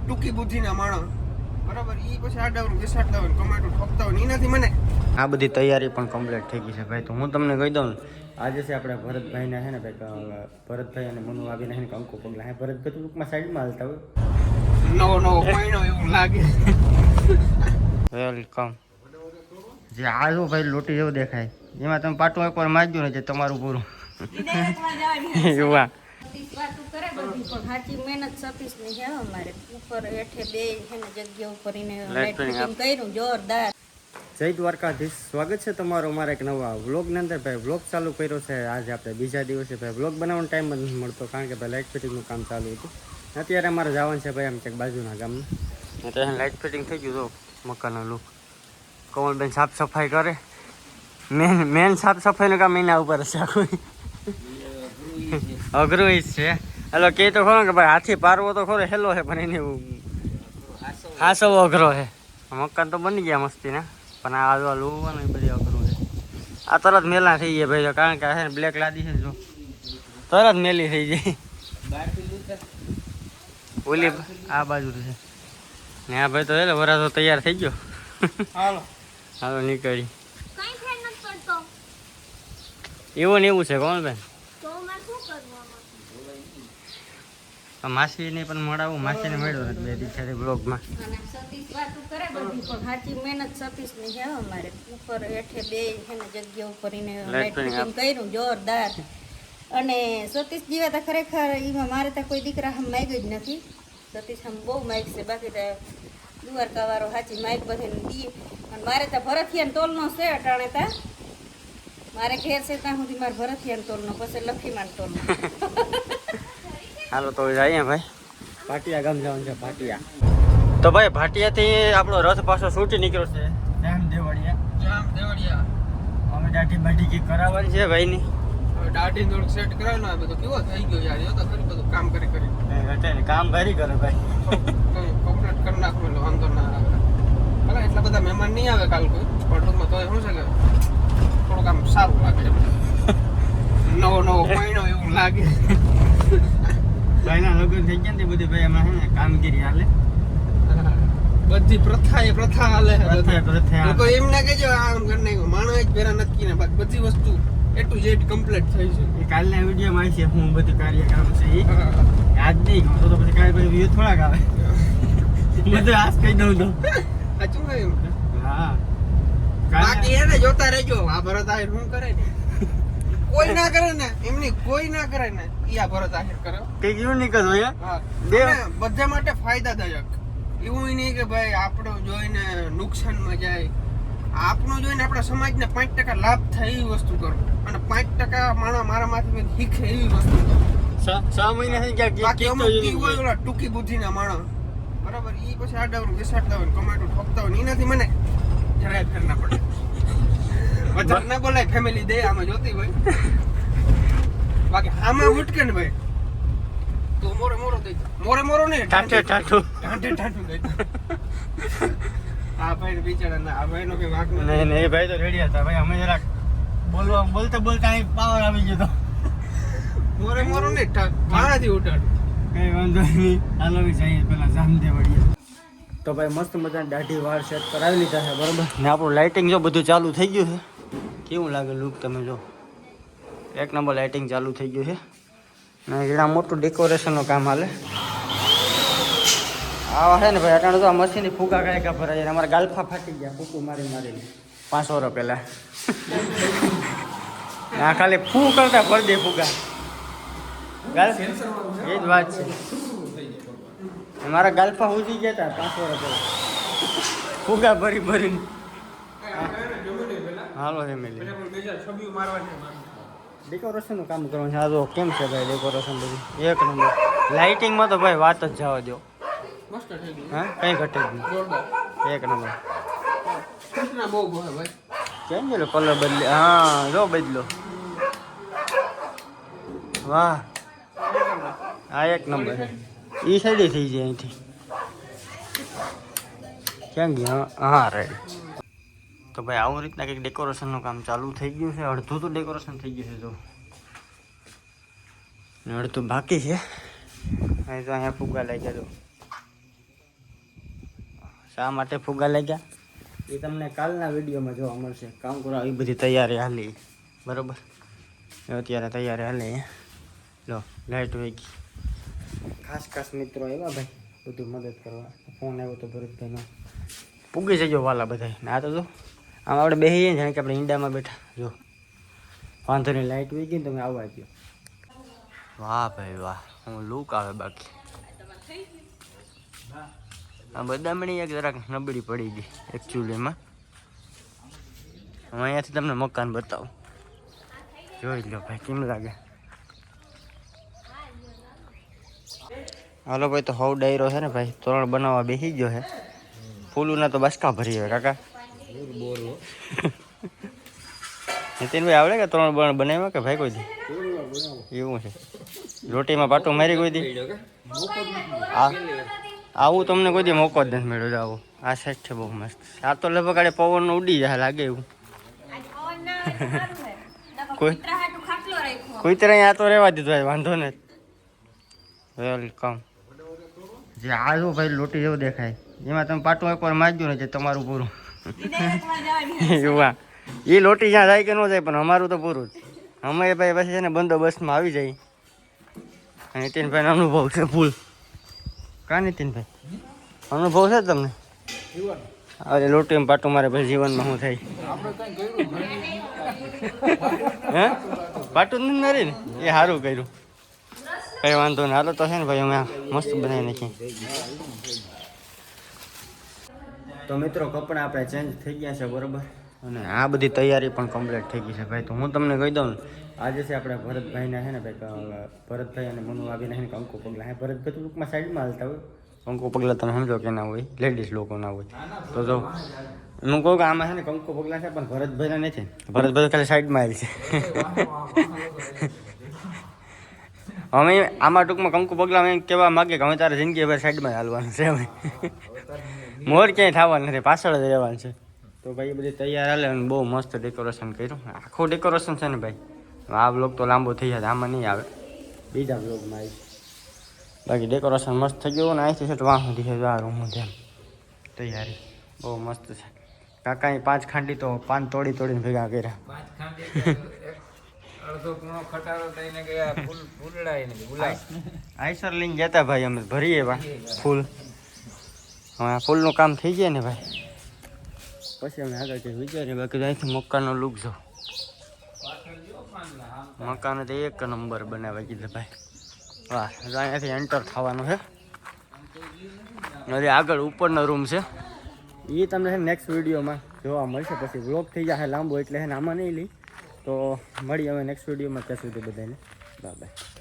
ટૂંકી બુદ્ધિના માણસ બરાબર ઈ પછી આડાવરું બેસાડતા હોય ટોમેટો ઠોકતા હોય એનાથી મને આ બધી તૈયારી પણ કમ્પ્લીટ થઈ ગઈ છે ભાઈ. તો હું તમને કહી દઉં આજે છે આપણે ભરતભાઈના છે ને ભાઈ ભરતભાઈ અને મનુ આવીને છે ને કંકુ પગલા હે ભરતભાઈ ટૂંકમાં સાઈડમાં હાલતા હોય નવો મહિનો એવું લાગે. વેલકમ. જે આ જો ભાઈ લોટી જેવું દેખાય એમાં તમે પાટું એકવાર મારજો ને જે તમારું પૂરું યુવા સાચી મહેનત સતીશ ની છે અમારે ઉપર હેઠે બે છે ને જગ્યા ઉપર કર્યું જોરદાર. જય દ્વારકાધીશ. સ્વાગત છે તમારો અમારા એક નવા વ્લોગની અંદર. ભાઈ વ્લોગ ચાલુ કર્યો છે આજે આપણે બીજા દિવસે. ભાઈ વ્લોગ બનાવવાનો ટાઈમ જ નથી મળતો કારણ કે ભાઈ લાઇટ ફિટિંગનું કામ ચાલુ હતું. અત્યારે અમારે જવાનું છે ભાઈ આમ ક્યાંક બાજુના ગામમાં. અત્યારે લાઇટ ફિટિંગ થઈ ગયું તો મકાનનો લુક. કોમલબેન સાફ સફાઈ કરે. મેન સાફ સફાઈનું કામ એના ઉપર છે આખું. અઘરું જ છે. હેલો કે તો ખરો કે ભાઈ હાથી પારવો તો ખરો હેલો છે પણ એને હાસવો અઘરો છે. મકાન તો બની ગયા મસ્તી ને પણ આ આજવા લોવાનું એ બધી અઘરું છે. આ તરત મેલા થઈ જાય ભાઈ કારણ કે આ બ્લેક લાદી છે જો તરત મેલી થઈ જાય. ઓલી આ બાજુ છે ને આ ભાઈ તો એટલે વરાસો તૈયાર થઈ ગયો. હાલો હાલો નીકળી. એવું ને એવું છે કોણ બેન માસી ને પણ મળાવું માસી ને મળ્યો બે દીકરા બ્લોગમાં. સાચી મહેનત સતીશ ની છે અમારે ઉપર હેઠે બે છે ને જગ્યા ઉપર કર્યું જોરદાર. અને સતીશ જીવા તો ખરેખર એમાં મારે તો કોઈ દીકરા હમ માગ્યું જ નથી. સતીશ હમ બહુ માગ છે બાકી તો દ્વારકા વાળો સાચી માઇક બધાને દીએ. અને મારે તો ભરથિયાન તોલનો છે અટાણે તા મારે ઘેર છે ત્યાં સુધી મારે ભરથિયાન તોલનો પછી લખીમાન તોલનો. હાલો તો જઈએ ભાઈ ભાટિયા ગામ જવાનું છે. ભાટિયા તો ભાઈ ભાટિયાથી આપણો રથ પાછો છૂટી નીકળ્યો છે જામ દેવળિયા. અમે દાઢી બાઢી કી કરાવવાની છે ભાઈની. દાઢી થોડુંક સેટ કરાવ ને બધું કેવો થઈ ગયો યાર એ તો ખરી બધું કામ કરી કામ ભરી કરે ભાઈ કમ્પ્લીટ કરી નાખવું એટલે વાંધો ના આવે. ભલે એટલા બધા મહેમાન નહીં આવે કાલ કોઈ પણ ટૂંકમાં તો શું છે કે થોડુંક આમ સારું લાગે નવો મહિનો એવું લાગે. ભાઈના લગ્ન થઈ ગયા ને બધી ભાઈ એમાં છે ને કામગીરી હાલે બધી પ્રથા હાલે. પ્રથા લોકો એમ ના કહેજો આમ કરી નાખ્યું માણસ જ પેલા નથી ને બાકી બધી વસ્તુ એ ટુ ઝેડ કમ્પ્લીટ થઈ છે. એ કાલના વિડીયોમાં આવી છે હું બધું કાર્યક્રમ છે એ યાદ નહીં તો પછી કાલે ભાઈ વ્યૂ થોડાક આવે બધું આજ કહી દઉં તો સાચું એમ. હા બાકી એને જોતા રહેજો આ ભરત આહિર શું કરે ને કોઈ ના કરે ને એમની કોઈ ના કરે ને ઈ આ ભરત આહિર કરે કઈક યુનિક જ હોય. બધા માટે ફાયદાદાયક એવું નહીં કે ભાઈ આપણો જોઈને નુકસાનમાં જાય. આપણું જોઈને આપણા સમાજને 5% લાભ થાય એવી વસ્તુ કરો અને 5% મારા માંથી શીખે એવી વસ્તુ કરો. 6 મહિના થઈ ગયા ઓલા ટૂંકી બુદ્ધિના માણસ બરાબર ઈ પછી આડાવરું બેસાડતા હોય ટોમેટો ઠોકતા હોય એનાથી મને જરાય ફેર ના પડે. વધારે ના બોલાય ફેમિલી દે આમાં જોતી હોય બાકી આમાં ઉટકે ને ભાઈ તો મોરો દઈ મોરો નહીં ઠાઠું દઈ. આ ભાઈ બિચારા આ ભાઈ નો કઈ વાંક નહીં એ ભાઈ તો રેડી હતા ભાઈ. અમે જરાક બોલતા અહીં પાવર આવી ગયો તો મોરો નહીં ભાણાથી ઉડાડ કઈ વાંધો નહીં. હાલો જઈએ પેલા જામદેવળિયા. તો ભાઈ મસ્ત મજાની દાઢી વાળ સેટ કરાવી લીધા છે બરોબર ને આપણું લાઇટિંગ જો બધું ચાલુ થઈ ગયું છે. કેવું લાગે લુક તમે જો એક નંબર લાઇટિંગ ચાલુ થઈ ગયું છે ને એના મોટું ડેકોરેશનનું કામ હાલે. આવા છે ને ભાઈ અટાણે તો આ મશીનની ફૂગા કાંઈ ભરાય છે. અમારા ગાલ્ફા ફાટી ગયા ફૂકું મારીને 5 વર્ષ પહેલાં. આ ખાલી ફૂ કરતા ભરી દે ફૂગા એ જ વાત છે. મારા ગાલ્ફા ઉજી ગયા હતા 5 વર્ષ પહેલાં ફૂગા ભરીને. હાલો ફેમિલી ડેકોરેશનનું કામ કરવાનું છે. આ જો કેમ છે ભાઈ ડેકોરેશન બધું એક નંબર. લાઇટિંગમાં તો ભાઈ વાત જ જવા દો. હા કઈ ઘટે જ નહીં એક નંબર. કેમ છે કલર બદલે હા જો બદલો વાહ આ એક નંબર. એ સાઈડે થઈ જાય અહીંથી ક્યાં ગયા હા રેડી. તો ભાઈ આવું રીતના કંઈક ડેકોરેશનનું કામ ચાલુ થઈ ગયું છે. અડધું તો ડેકોરેશન થઈ ગયું છે જો અડધું બાકી છે. અહીં તો અહીંયા ફુગ્ગા લાગ્યા તો શા માટે ફુગ્ગા લાગ્યા એ તમને કાલના વિડીયોમાં જોવા મળશે. કામ કરો આવી બધી તૈયારી હાલી બરાબર. અત્યારે તૈયારી હાલે લો લાઈટ વહી ગઈ. ખાસ મિત્રો એવા ભાઈ બધું મદદ કરવા. ફોન આવ્યો તો ભરતભાઈનો પૂગી જજો વાલા બધા. ના તો જો આમ આપણે બેસી જઈએ જાણે કે આપણે ઈંડામાં બેઠા. જો વાંધો નહીં લાઈટ વહી ગઈ ને તમે આવવા ગયો. વાહ ભાઈ વાહ હું લુક આવે બાકી. આ બદામણી એક જરાક નબળી પડી ગઈ એકચ્યુઅલીમાં. હું અહીંયાથી તમને મકાન બતાવું. જોઈ લો ભાઈ કેમ લાગે. હાલો ભાઈ તો હવ ડાયરો છે ને ભાઈ તોરણ બનાવવા બેસી ગયો છે. ફૂલુના તો બસકા ભરી હોય કાકા. નીતિનભાઈ આવડે કે તોરણ બનાવ્યા કે ભાઈ કોઈ દી એવું છે. રોટીમાં પાટું મારી કોઈ દી આવું તમને કોઈ દી મોકો જ નથી મળ્યો. આવું આ સેટ છે બહુ મસ્ત. આ તો લગભગ આડે પવન ઉડી જાય લાગે એવું. કોઈ તરહ આ તો રહેવા દીધું વાંધો ને. વેલકમ. જે આ જો ભાઈ લોટી જેવું દેખાય એમાં તમે પાટું એકવાર મારજો ને જે તમારું પૂરું. એવું એ લોટી જ્યાં જાય કે ન જાય પણ અમારું તો પૂરું જ. અમે ભાઈ પછી છે ને બંદોબસ્તમાં આવી જાય. નીતિનભાઈનો અનુભવ છે ફૂલ. કા નીતિનભાઈ અનુભવ છે તમને? અરે લોટી પાટું મારે પછી જીવનમાં શું થાય? હે પાટું નથી મારી ને એ સારું કર્યું. કઈ વાંધો નહીં. હાલો તો છે ને ભાઈ અમે મસ્ત બનાવી નાખીએ. તો મિત્રો કપડાં આપણે ચેન્જ થઈ ગયા છે બરાબર. અને આ બધી તૈયારી પણ કમ્પ્લીટ થઈ ગઈ છે ભાઈ. તો હું તમને કહી દઉં આજે છે આપણે ભરતભાઈના છે ને ભાઈ ભરતભાઈ અને મનુ આવીને છે ને કંકુ પગલા. હે ભરતભાઈ તો ટૂંકમાં સાઈડમાં હાલતા હોય. કંકુ પગલા તમે સમજો કે ના હોય લેડીઝ લોકો ના હોય. તો જો હું કહું કે આમાં છે ને કંકુ પગલા છે પણ ભરતભાઈના નથી. ભરતભાઈ ખાલી સાઈડમાં આવી છે. અમે આમાં ટૂંકમાં કંકુ પગલા એમ કહેવા માગે કે હવે તારે જિંદગી ભાઈ સાઈડમાં હાલવાનું છે. હવે મોર ક્યાંય થવાનું નથી પાછળ જ રહેવાનું છે. તો ભાઈ એ બધી તૈયાર હાલે અને બહુ મસ્ત ડેકોરેશન કર્યું. આખું ડેકોરેશન છે ને ભાઈ. આ બ્લોગ તો લાંબો થઈ જાય આમાં નહીં આવે બીજા બ્લોગમાં આવી. બાકી ડેકોરેશન મસ્ત થઈ ગયું ને અહીંથી છે તો વાહ સુધી છે આ રૂમ ધ્યાન તૈયારી બહુ મસ્ત છે. કાકાએ 5 ખાંડી તો 5 તોડીને ભેગા કર્યા. આઈસર લઈને જતા ભાઈ અમે ભરીએ ફૂલ. હવે આ ફૂલનું કામ થઈ જાય ને ભાઈ પછી અમે આગળ કંઈ વિચારીએ. બાકી અહીંથી મકાનનો લુક જો મકાન તો એક નંબર બનાવી કીધું ભાઈ. વાહ અહીંયાથી એન્ટર થવાનું છે. હજી આગળ ઉપરનો રૂમ છે એ તમને છે નેક્સ્ટ વિડીયોમાં જોવા મળશે. પછી વ્લોગ થઈ જશે લાંબો એટલે છે ને આમાં નહીં લઈ. તો મળીએ હવે નેક્સ્ટ વિડીયોમાં. ત્યાં સુધી બધાને બાય બાય.